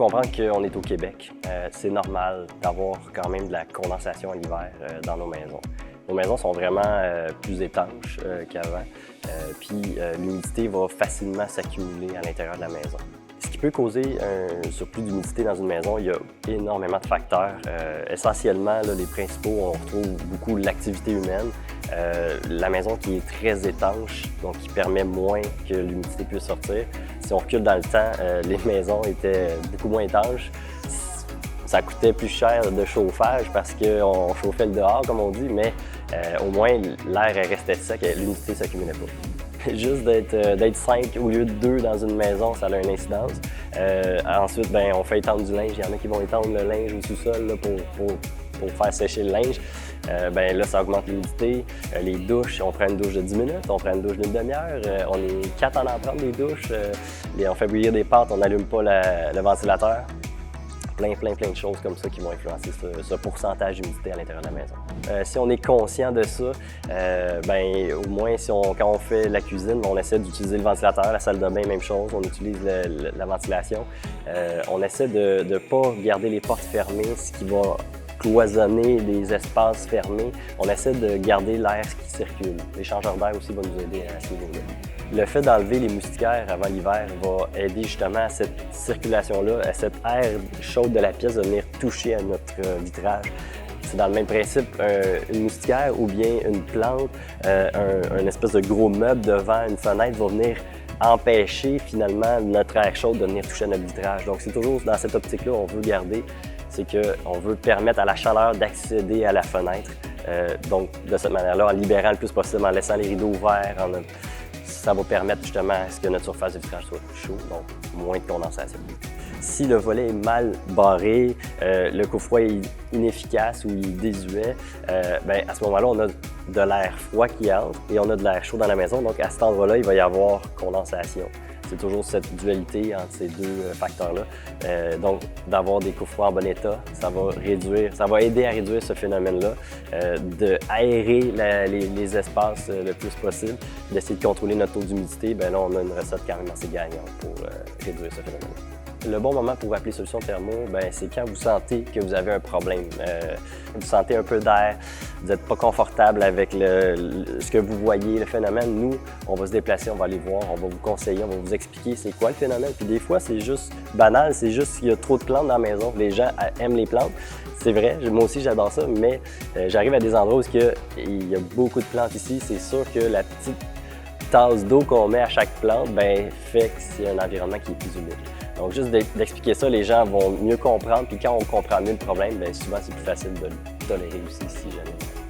comprendre qu'on est au Québec. C'est normal d'avoir quand même de la condensation à l'hiver dans nos maisons. Nos maisons sont vraiment plus étanches qu'avant, puis l'humidité va facilement s'accumuler à l'intérieur de la maison. Ce qui peut causer un surplus d'humidité dans une maison, il y a énormément de facteurs. Essentiellement, là, les principaux, on retrouve beaucoup l'activité humaine, la maison qui est très étanche, donc qui permet moins que l'humidité puisse sortir. Si on recule dans le temps, les maisons étaient beaucoup moins étanches. Ça coûtait plus cher de chauffage parce qu'on chauffait le dehors, comme on dit, mais au moins l'air restait sec et l'humidité ne s'accumulait pas. Juste d'être 5 au lieu de 2 dans une maison, ça a une incidence. Ensuite, on fait étendre du linge. Il y en a qui vont étendre le linge au sous-sol là, pour faire sécher le linge. Là, ça augmente l'humidité. Les douches, on prend une douche de 10 minutes, on prend une douche d'une demi-heure. On est 4 à en prendre des douches. On fait bouillir des pâtes, on n'allume pas le ventilateur. Plein de choses comme ça qui vont influencer ce pourcentage d'humidité à l'intérieur de la maison. Si on est conscient de ça, au moins quand on fait la cuisine, on essaie d'utiliser le ventilateur, la salle de bain, même chose, on utilise la ventilation. On essaie de ne pas garder les portes fermées, ce qui va cloisonner les espaces fermés. On essaie de garder l'air qui circule. L'échangeur d'air aussi va nous aider à ce niveau-là. Le fait d'enlever les moustiquaires avant l'hiver va aider justement à cette circulation-là, à cet air chaud de la pièce de venir toucher à notre vitrage. C'est dans le même principe, une moustiquaire ou bien une plante, un espèce de gros meuble devant une fenêtre va venir empêcher finalement notre air chaud de venir toucher à notre vitrage. Donc c'est toujours dans cette optique-là qu'on veut garder, c'est qu'on veut permettre à la chaleur d'accéder à la fenêtre. Donc de cette manière-là, en libérant le plus possible, en laissant les rideaux ouverts, ça va permettre justement à ce que notre surface de vitrage soit plus chaude, donc moins de condensation. Si le volet est mal barré, le couvre-froid est inefficace ou il est désuet, à ce moment-là, on a de l'air froid qui entre et on a de l'air chaud dans la maison. Donc à cet endroit-là, il va y avoir condensation. C'est toujours cette dualité entre ces deux facteurs-là. Donc, d'avoir des couvre-froids en bon état, ça va aider à réduire ce phénomène-là, d'aérer les espaces le plus possible, d'essayer de contrôler notre taux d'humidité. Là, on a une recette quand même assez gagnante pour réduire ce phénomène-là. Le bon moment pour appeler Solutions Thermo, c'est quand vous sentez que vous avez un problème. Vous sentez un peu d'air, vous n'êtes pas confortable avec ce que vous voyez, le phénomène. Nous, on va se déplacer, on va aller voir, on va vous conseiller, on va vous expliquer c'est quoi le phénomène. Puis des fois, c'est juste banal, c'est juste qu'il y a trop de plantes dans la maison. Les gens aiment les plantes. C'est vrai, moi aussi j'adore ça, mais j'arrive à des endroits où il y a beaucoup de plantes ici. C'est sûr que la petite tasse d'eau qu'on met à chaque plante fait que c'est un environnement qui est plus humide. Donc, juste d'expliquer ça, les gens vont mieux comprendre. Puis quand on comprend mieux le problème, souvent, c'est plus facile de le tolérer aussi, si jamais.